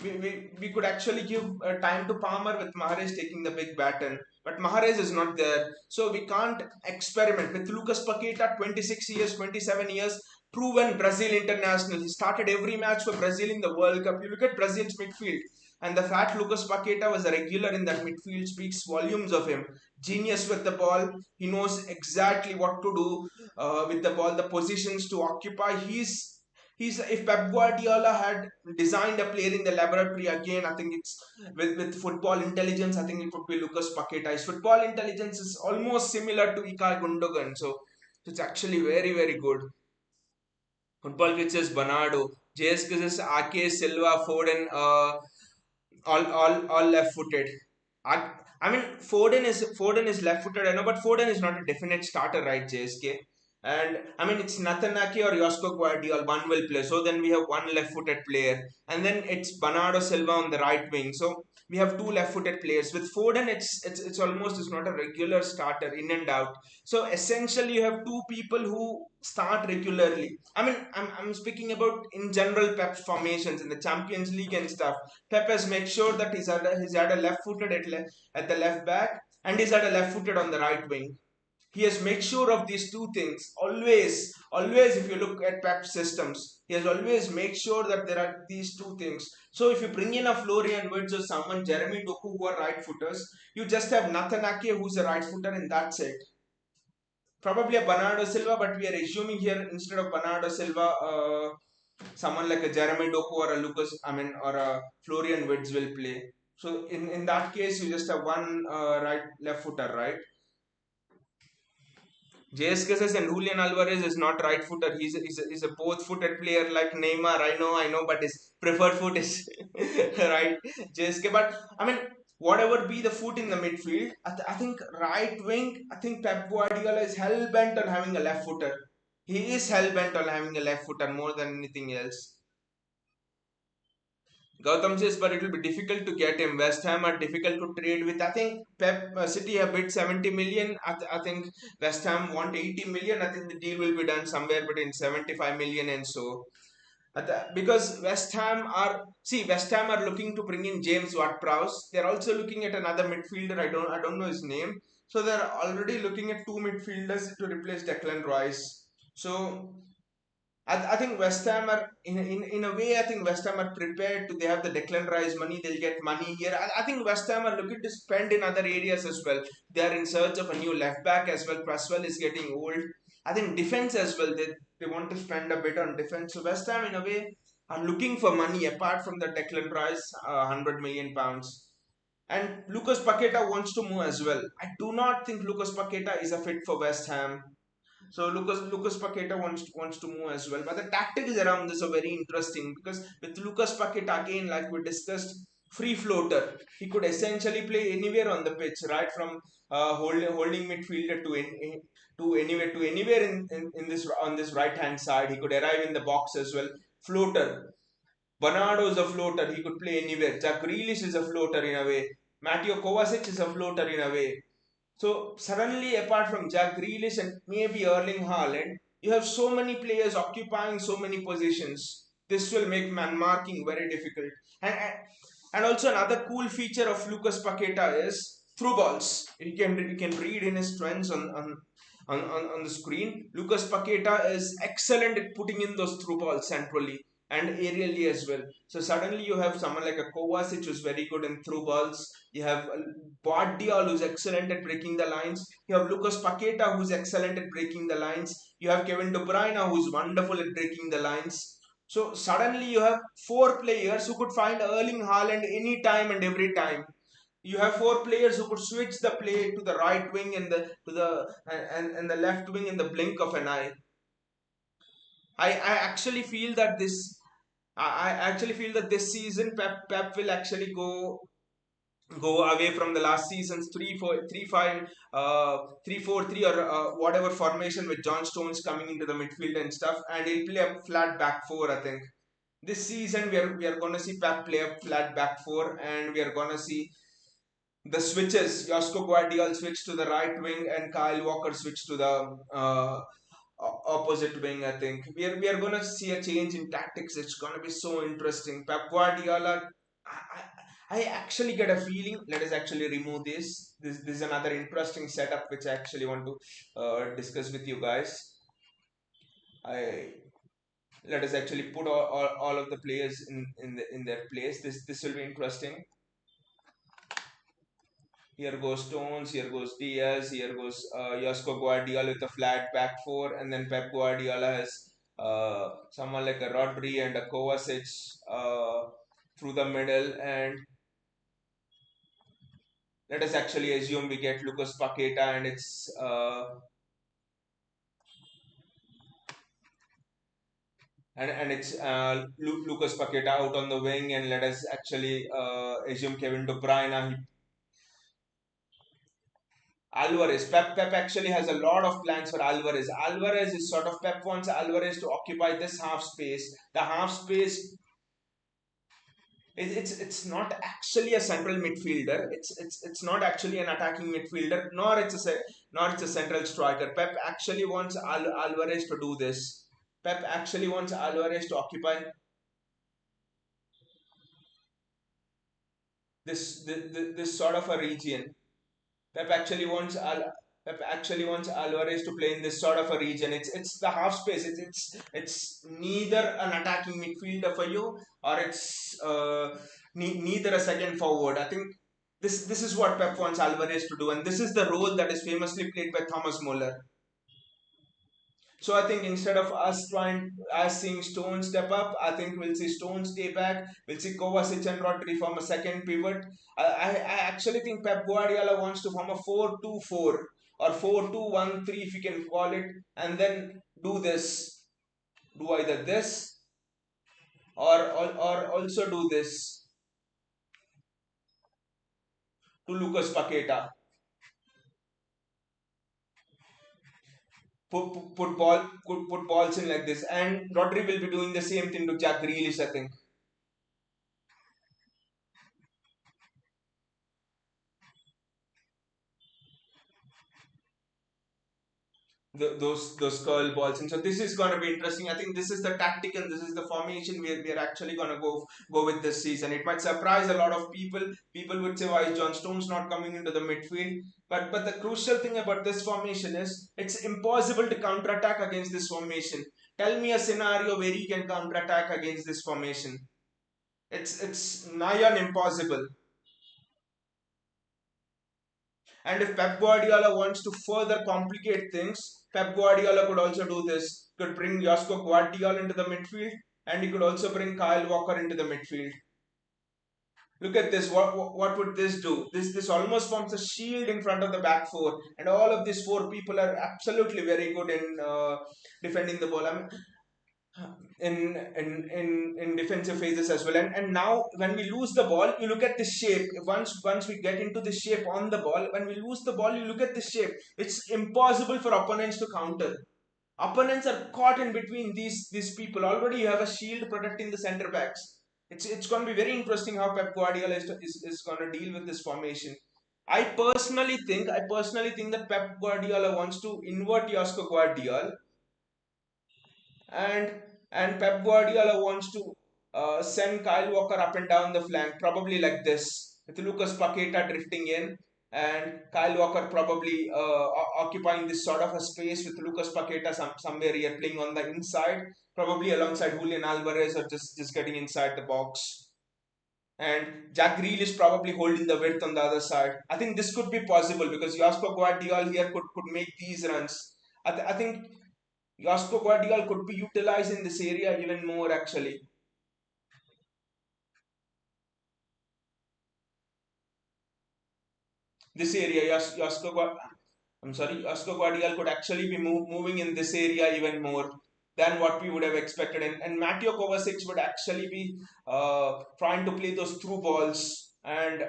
we could actually give time to Palmer with Mahrez taking the big baton. But Mahrez is not there. So we can't experiment. With Lucas Paqueta, 26 years, 27 years, proven Brazil international. He started every match for Brazil in the World Cup. You look at Brazil's midfield. And the fact Lucas Paqueta was a regular in that midfield speaks volumes of him. Genius with the ball. He knows exactly what to do with the ball, the positions to occupy. He's if Pep Guardiola had designed a player in the laboratory again, I think it's with football intelligence. I think it would be Lucas Paqueta. His football intelligence is almost similar to Ilkay Gundogan, so it's actually very very good. Football pitches Bernardo, JS is Ake, Silva, Foden, all left footed. I mean Foden is left footed. I know, but Foden is not a definite starter, right? JSK. And I mean, it's Natanaki or Josko Guardiola, one will play. So then we have one left-footed player, and then it's Bernardo Silva on the right wing. So we have two left-footed players. With Foden, it's almost it's not a regular starter, in and out. So essentially, you have two people who start regularly. I mean, I'm speaking about in general Pep's formations in the Champions League and stuff. Pep has made sure that he's had a left-footed at the left back, and he's had a left-footed on the right wing. He has made sure of these two things always. If you look at Pep's systems, he has always made sure that there are these two things. So if you bring in a Florian Wirtz or someone, Jeremy Doku, who are right footers, you just have Nathan Ake, who's a right footer, and that's it. Probably a Bernardo Silva, but we are assuming here instead of Bernardo Silva, someone like a Jeremy Doku or a Lucas, I mean, or a Florian Wirtz will play. So in that case, you just have one right left footer, right? JSK says and Julian Alvarez is not right footer. He's a both footed player like Neymar. I know, but his preferred foot is right JSK. But I mean, whatever be the foot in the midfield, I think right wing. I think Pep Guardiola is hell bent on having a left footer. He is hell bent on having a left footer more than anything else. Gautam says, but it will be difficult to get him. West Ham are difficult to trade with. I think Pep City have bid 70 million. I think West Ham want 80 million. I think the deal will be done somewhere between 75 million and so. Because West Ham are looking to bring in James Ward-Prowse. They're also looking at another midfielder. I don't know his name. So they're already looking at two midfielders to replace Declan Rice. So I think West Ham are in a way. I think West Ham are prepared to. They have the Declan Rice money. They'll get money here. I think West Ham are looking to spend in other areas as well. They are in search of a new left back as well. Cresswell is getting old. I think defense as well. They want to spend a bit on defense. So West Ham in a way are looking for money apart from the Declan Rice, £100 million. And Lucas Paqueta wants to move as well. I do not think Lucas Paqueta is a fit for West Ham. So Lucas Paqueta wants to move as well. But the tactics around this are very interesting because with Lucas Paqueta again, like we discussed, free floater. He could essentially play anywhere on the pitch, right from holding midfielder to anywhere in this on this right hand side. He could arrive in the box as well. Floater. Bernardo is a floater. He could play anywhere. Jack Grealish is a floater in a way. Mateo Kovacic is a floater in a way. So suddenly, apart from Jack Grealish and maybe Erling Haaland, you have so many players occupying so many positions. This will make man marking very difficult. And, and and also another cool feature of Lucas Paqueta is through balls. You can read in his trends on the screen. Lucas Paqueta is excellent at putting in those through balls centrally and aerially as well. So suddenly you have someone like a Kovacic who's very good in through balls. You have Bardiol who's excellent at breaking the lines. You have Lucas Paqueta who's excellent at breaking the lines. You have Kevin De Bruyne who's wonderful at breaking the lines. So suddenly you have four players who could find Erling Haaland any time and every time. You have four players who could switch the play to the right wing and the left wing in the blink of an eye. I actually feel that I actually feel that this season Pep will actually go away from the last season's 3-4-3 or whatever formation with John Stones coming into the midfield and stuff, and he'll play a flat back four. I think this season we are going to see Pep play a flat back four, and we are going to see the switches. Josko Guardiola switch to the right wing, and Kyle Walker switch to the opposite wing. I think we are going to see a change in tactics. It's going to be so interesting. Pep Guardiola. I actually get a feeling. Let us actually remove this. This is another interesting setup which I actually want to discuss with you guys. I Let us actually put all of the players in their place. This will be interesting. Here goes Stones, here goes Diaz, here goes Josko Guardiola with a flat back four, and then Pep Guardiola has someone like a Rodri and a Kovacic through the middle. And let us actually assume we get Lucas Paqueta, and it's Lucas Paqueta out on the wing, and let us actually assume Kevin De Bruyne. Alvarez. Pep actually has a lot of plans for Alvarez. Alvarez is sort of Pep wants Alvarez to occupy this half space. The half space it's not actually a central midfielder. It's not actually an attacking midfielder, nor nor it's a central striker. Pep actually wants Alvarez to do this. Pep actually wants Alvarez to occupy this sort of a region. Pep actually wants Pep actually wants Alvarez to play in this sort of a region. It's the half space. It's neither an attacking midfielder for you, or it's neither a second forward. I think this is what Pep wants Alvarez to do, and this is the role that is famously played by Thomas Muller. So I think instead of us seeing Stone step up, I think we'll see Stone stay back. We'll see Kovacic and Rodri form a second pivot. I actually think Pep Guardiola wants to form a 4-2-4 or 4-2-1-3 if you can call it, and then do this. Do either this or also do this to Lucas Paqeta. Put balls in like this, and Rodri will be doing the same thing to Jack Grealish, I think. Those curl balls. And so this is going to be interesting. I think this is the tactic and this is the formation we are actually going to go with this season. It might surprise a lot of people. People would say, why is John Stones not coming into the midfield? But the crucial thing about this formation is it's impossible to counter-attack against this formation. Tell me a scenario where you can counter-attack against this formation. It's nigh on impossible. And if Pep Guardiola wants to further complicate things, Pep Guardiola could also do this. Could bring Josko Guardiola into the midfield, and he could also bring Kyle Walker into the midfield. Look at this. What would this do? This almost forms a shield in front of the back four, and all of these four people are absolutely very good in defending the ball. I mean, in defensive phases as well. And now when we lose the ball, you look at the shape. Once we get into the shape on the ball, when we lose the ball, you look at the shape. It's impossible for opponents to counter. Opponents are caught in between these people. Already you have a shield protecting the center backs. It's going to be very interesting how Pep Guardiola is going to deal with this formation. I personally think that Pep Guardiola wants to invert Josko Guardiola, and Pep Guardiola wants to send Kyle Walker up and down the flank, probably like this, with Lucas Paqeta drifting in, and Kyle Walker probably occupying this sort of a space with Lucas Paqeta somewhere here playing on the inside, probably alongside Julian Alvarez or just getting inside the box. And Jack Grealish probably holding the width on the other side. I think this could be possible because Josko Guardiola here could make these runs. I think Josko Guardiola could be utilized in this area even more actually. This area, Josko Guardiola could actually be moving in this area even more than what we would have expected. And Mateo Kovacic would actually be trying to play those through balls and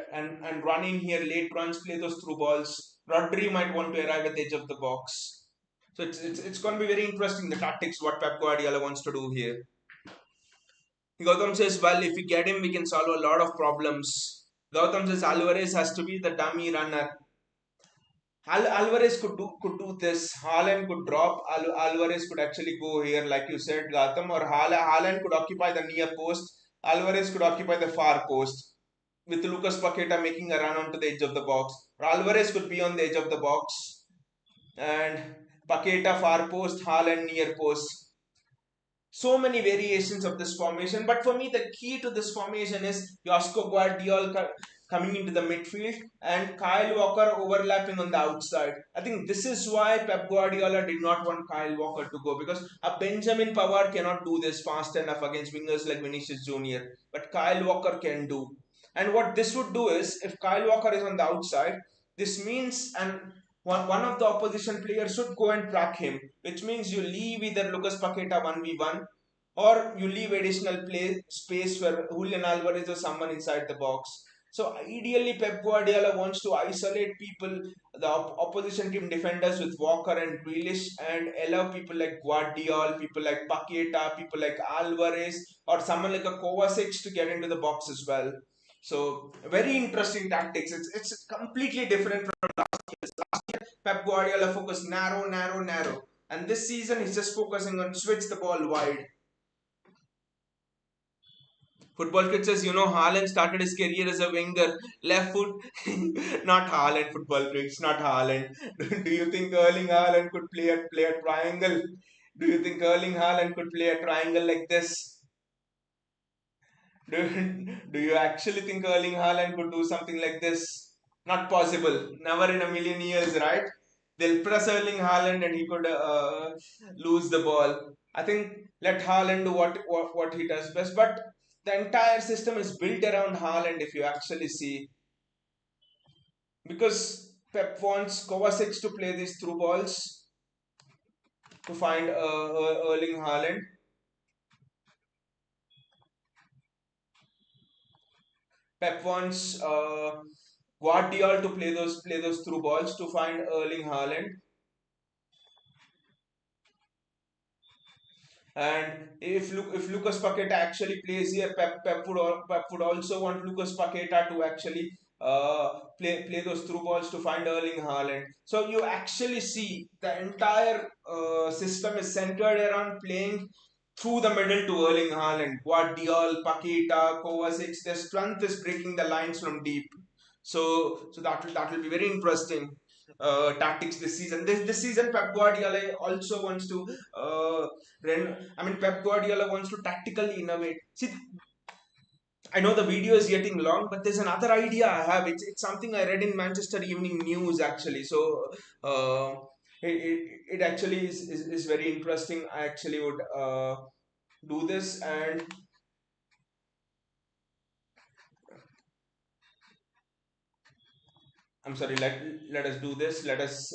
running here late runs, play those through balls. Rodri might want to arrive at the edge of the box. So it's going to be very interesting the tactics what Pep Guardiola wants to do here. Gautam says, well, if we get him, we can solve a lot of problems. Gautam says Alvarez has to be the dummy runner. Alvarez could do this. Haaland could drop. Alvarez could actually go here, like you said, Gautam, or Haaland could occupy the near post. Alvarez could occupy the far post, with Lucas Paqueta making a run onto the edge of the box. Or Alvarez could be on the edge of the box, and Paqueta far post, Haaland near post. So many variations of this formation, but for me the key to this formation is Josko Guardiola coming into the midfield and Kyle Walker overlapping on the outside. I think this is why Pep Guardiola did not want Kyle Walker to go, because a Benjamin Pavard cannot do this fast enough against wingers like Vinicius Junior, but Kyle Walker can do. And what this would do is, if Kyle Walker is on the outside, this means one of the opposition players should go and track him, which means you leave either Lucas Paqueta 1v1, or you leave additional play space for Julian Alvarez or someone inside the box. So ideally, Pep Guardiola wants to isolate people, the opposition team defenders with Walker and Grealish, and allow people like Guardiola, people like Paqueta, people like Alvarez, or someone like a Kovacic to get into the box as well. So very interesting tactics. It's completely different from Pep Guardiola focused narrow, narrow, narrow, and this season he's just focusing on switch the ball wide. Football kid says, Haaland started his career as a winger, left foot. Not Haaland, football kids, not Haaland. Do you think Erling Haaland could play a triangle? Do you think Erling Haaland could play a triangle like this? Do you actually think Erling Haaland could do something like this? Not possible. Never in a million years, right? They'll press Erling Haaland and he could lose the ball. I think let Haaland do what he does best. But the entire system is built around Haaland if you actually see. Because Pep wants Kovacic to play these through balls to find Erling Haaland. Pep wants Guardiola to play those through balls to find Erling Haaland. And if Lucas Paqeta actually plays here, Pep would also want Lucas Paqeta to actually play those through balls to find Erling Haaland. So you actually see the entire system is centered around playing through the middle to Erling Haaland. Guardiola, Paqueta, Kovacic, their strength is breaking the lines from deep. So that will be very interesting tactics this season. This season, Pep Guardiola also wants to Pep Guardiola wants to tactically innovate. See, I know the video is getting long, but there's another idea I have. It's something I read in Manchester Evening News actually. So uh, it actually is very interesting. I actually would do this, and I'm sorry. Let us do this. Let us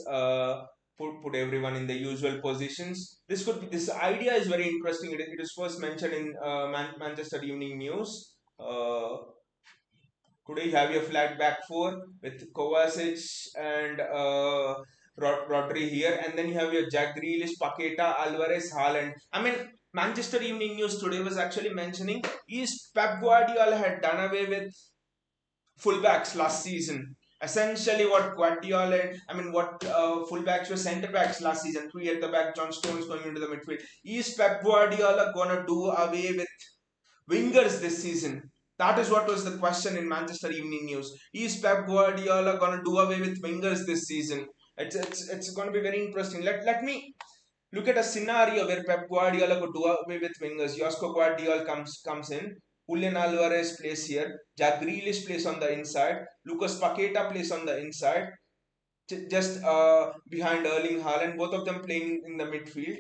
put everyone in the usual positions. This idea is very interesting. It is first mentioned in Manchester Evening News. Today you have your flat back four with Kovacic and Rodri here, and then you have your Jack Grealish, Paqueta, Alvarez, Haaland. Manchester Evening News today was actually mentioning is Pep Guardiola had done away with fullbacks last season. Essentially, what Guardiola, what fullbacks were centre backs last season. Three at the back, John Stones going into the midfield. Is Pep Guardiola gonna do away with wingers this season? That is what was the question in Manchester Evening News. Is Pep Guardiola gonna do away with wingers this season? It's gonna be very interesting. Let me look at a scenario where Pep Guardiola could do away with wingers. Josko Guardiola comes in. Julian Alvarez plays here. Jack Grealish plays on the inside. Lucas Paqueta plays on the inside. Just behind Erling Haaland. Both of them playing in the midfield.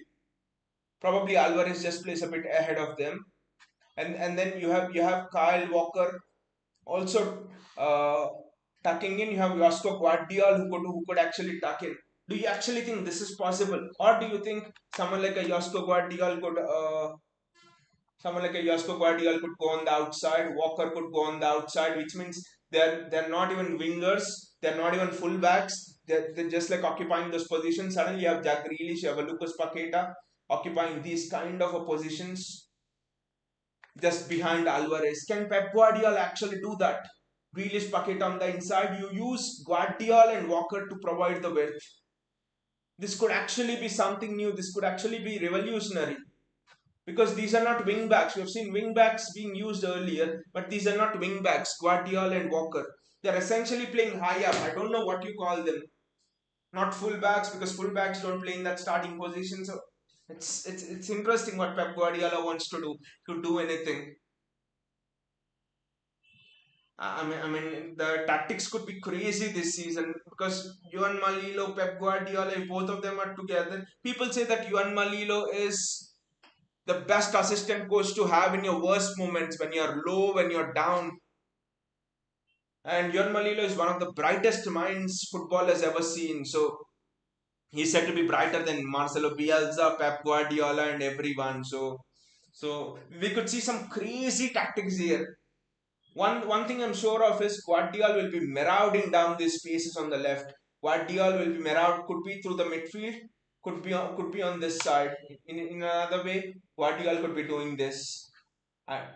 Probably Alvarez just plays a bit ahead of them. And then you have Kyle Walker also tucking in. You have Josko Guardiola who could actually tuck in. Do you actually think this is possible, or do you think someone like a Josko Guardiola could go on the outside, Walker could go on the outside, which means they're not even wingers, they're not even fullbacks, they're just like occupying those positions. Suddenly you have Jack Grealish, you have a Lucas Paqueta occupying these kind of a positions just behind Alvarez. Can Pep Guardiola actually do that? Grealish, Paqueta on the inside, you use Guardiola and Walker to provide the width. This could actually be something new. This could actually be revolutionary because these are not wing backs. We have seen wing backs being used earlier, but these are not wing backs. Guardiola and Walker. They're essentially playing high up. I don't know what you call them. Not full backs because full backs don't play in that starting position. So it's interesting what Pep Guardiola wants to do anything. The tactics could be crazy this season because Juan Malilo, Pep Guardiola, if both of them are together, people say that Juan Malilo is the best assistant coach to have in your worst moments when you're low, when you're down. And Juan Malilo is one of the brightest minds football has ever seen. So he's said to be brighter than Marcelo Bielsa, Pep Guardiola, and everyone. So we could see some crazy tactics here. One thing I'm sure of is Guardiola will be marauding down these spaces on the left. Guardiola will be maraud, could be through the midfield, could be on this side. In another way, Guardiola could be doing this. And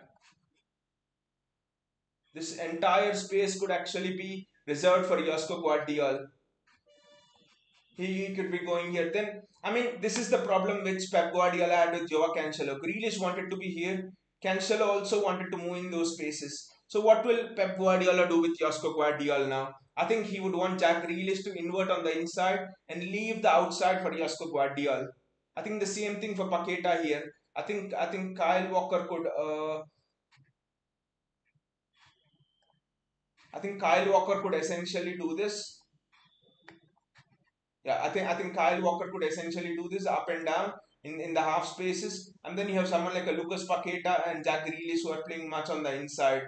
this entire space could actually be reserved for Josko Guardiola. He could be going here. Then, I mean, this is the problem which Pep Guardiola had with Joao Cancelo. Grealish wanted to be here. Cancelo also wanted to move in those spaces. So, what will Pep Guardiola do with Josko Guardiola now? I think he would want Jack Grealish to invert on the inside and leave the outside for Josko Guardiola. I think the same thing for Paqueta here. I think Kyle Walker could essentially do this. Yeah, I think Kyle Walker could essentially do this up and down in the half spaces, and then you have someone like a Lucas Paqeta and Jack Grealish who are playing much on the inside.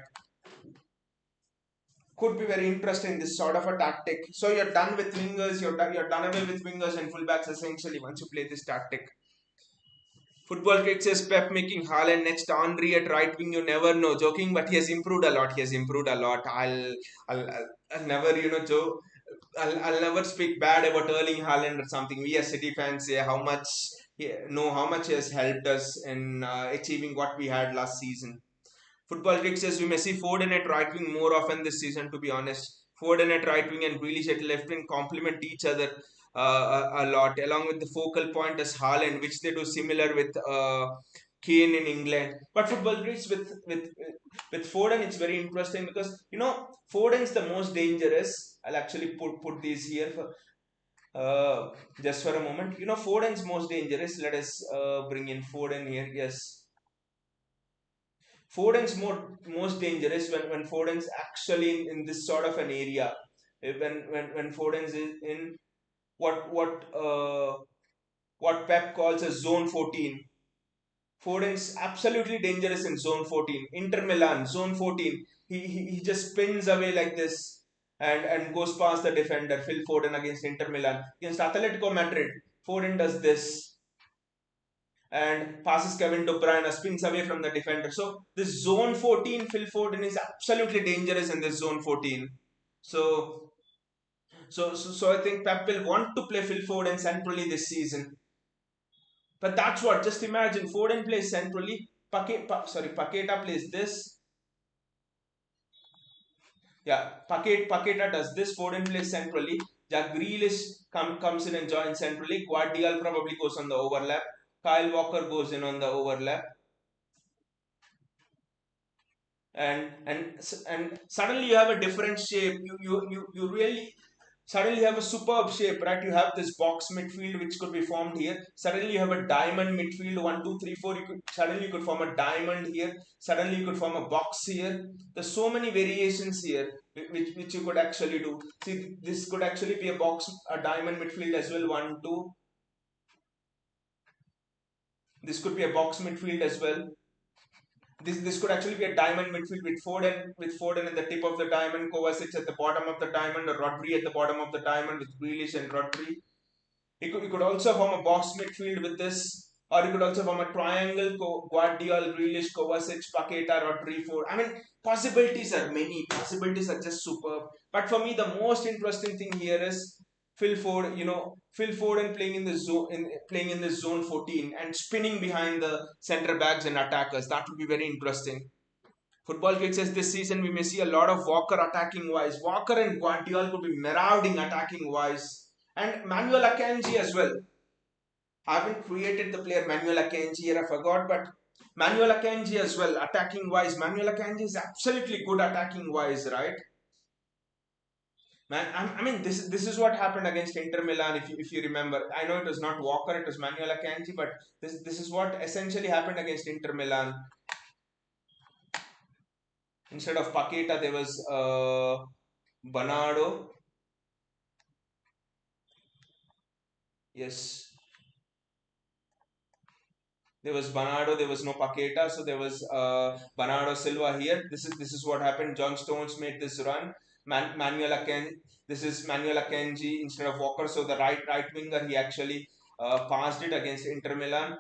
Could be very interesting this sort of a tactic. So you're done with wingers, you're done away with wingers and fullbacks essentially once you play this tactic. Football Kick says Pep making Haaland next Henry at right wing. You never know. Joking, but he has improved a lot. He has improved a lot. I'll never, Joe. I'll never speak bad about Erling Haaland or something. We as City fans say know how much he has helped us in achieving what we had last season. Football Kick says we may see Foden at right wing more often this season, to be honest. Foden at right wing and Grealish at left wing complement each other a lot, along with the focal point as Haaland, which they do similar with Kane in England. But Football Kicks with Foden, it's very interesting because Foden's the most dangerous. I'll actually put these here for just for a moment. Foden's most dangerous. Let us bring in Foden here. Yes, Foden's most dangerous when Foden's actually in this sort of an area. When Foden's in what what Pep calls a zone 14. Foden's absolutely dangerous in zone 14. Inter Milan, zone 14. He just spins away like this and goes past the defender. Phil Foden against Inter Milan. Against Atletico Madrid, Foden does this and passes Kevin De Bruyne, spins away from the defender. So this zone 14, Phil Foden is absolutely dangerous in this zone 14. So so I think Pep will want to play Phil Foden centrally this season. But that's what. Just imagine Foden plays centrally. Paqueta plays this. Yeah, Paqueta does this. Foden plays centrally. Jack Grealish comes in and joins centrally. Guardiola probably goes on the overlap. Kyle Walker goes in on the overlap. And suddenly you have a different shape. You really suddenly you have a superb shape, right? You have this box midfield which could be formed here. Suddenly you have a diamond midfield, 1, 2, 3, 4. You could form a diamond here. Suddenly you could form a box here. There's so many variations here which you could actually do. See, this could actually be a diamond midfield as well. 1, 2. This could be a box midfield as well. This could actually be a diamond midfield with Foden at the tip of the diamond, Kovacic at the bottom of the diamond, or Rodri at the bottom of the diamond with Grealish and Rodri. You could also form a box midfield with this, or you could also form a triangle: Guardiola, Grealish, Kovacic, Paqueta, Rodri, Ford. I mean, possibilities are many. Possibilities are just superb. But for me, the most interesting thing here is Phil Ford. Phil Foden playing playing in this zone 14 and spinning behind the centre backs and attackers. That would be very interesting. Football Kick says this season we may see a lot of Walker attacking wise. Walker and Guardiola could be marauding attacking wise. And Manuel Akanji as well. I haven't created the player Manuel Akanji here, I forgot, but Manuel Akanji as well, attacking wise. Manuel Akanji is absolutely good attacking wise, right? Man, I mean, this is what happened against Inter Milan. If you remember, I know it was not Walker, it was Manuel Akanji, but this is what essentially happened against Inter Milan. Instead of Paqueta, there was Bernardo. Yes, there was Bernardo, there was no Paqueta, so there was Bernardo Silva here. This is what happened. John Stones made this run. Manuel Akanji. This is Manuel Akanji instead of Walker. So the right winger he actually passed it against Inter Milan.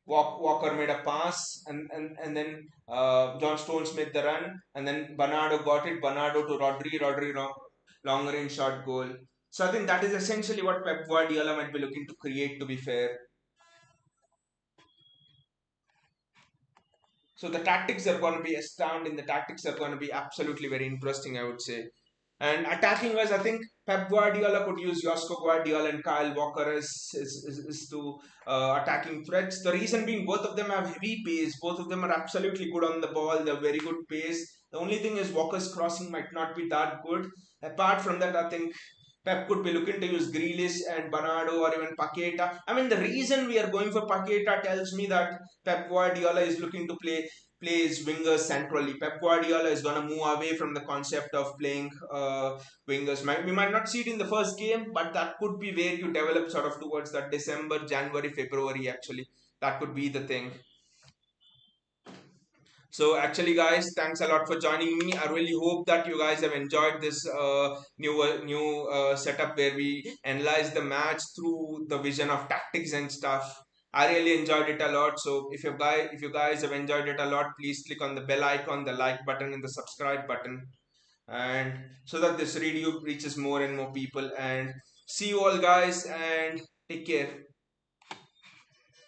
Walker made a pass, and then John Stones made the run, and then Bernardo got it. Bernardo to Rodri. Rodri long range shot goal. So I think that is essentially what Pep Guardiola might be looking to create. To be fair, so the tactics are going to be astounding. The tactics are going to be absolutely very interesting, I would say. And attacking wise, I think Pep Guardiola could use Josko Guardiola and Kyle Walker as to attacking threats. The reason being, both of them have heavy pace. Both of them are absolutely good on the ball. They're very good pace. The only thing is Walker's crossing might not be that good. Apart from that, I think Pep could be looking to use Grealish and Bernardo or even Paqueta. I mean, the reason we are going for Paqueta tells me that Pep Guardiola is looking to play his wingers centrally. Pep Guardiola is going to move away from the concept of playing wingers. We might not see it in the first game, but that could be where you develop sort of towards that December, January, February. Actually, that could be the thing. So actually, guys, thanks a lot for joining me. I really hope that you guys have enjoyed this new setup where we analyze the match through the vision of tactics and stuff. I really enjoyed it a lot. So if you guys have enjoyed it a lot, please click on the bell icon, the like button, and the subscribe button, and so that this video reaches more and more people. And see you all, guys, and take care.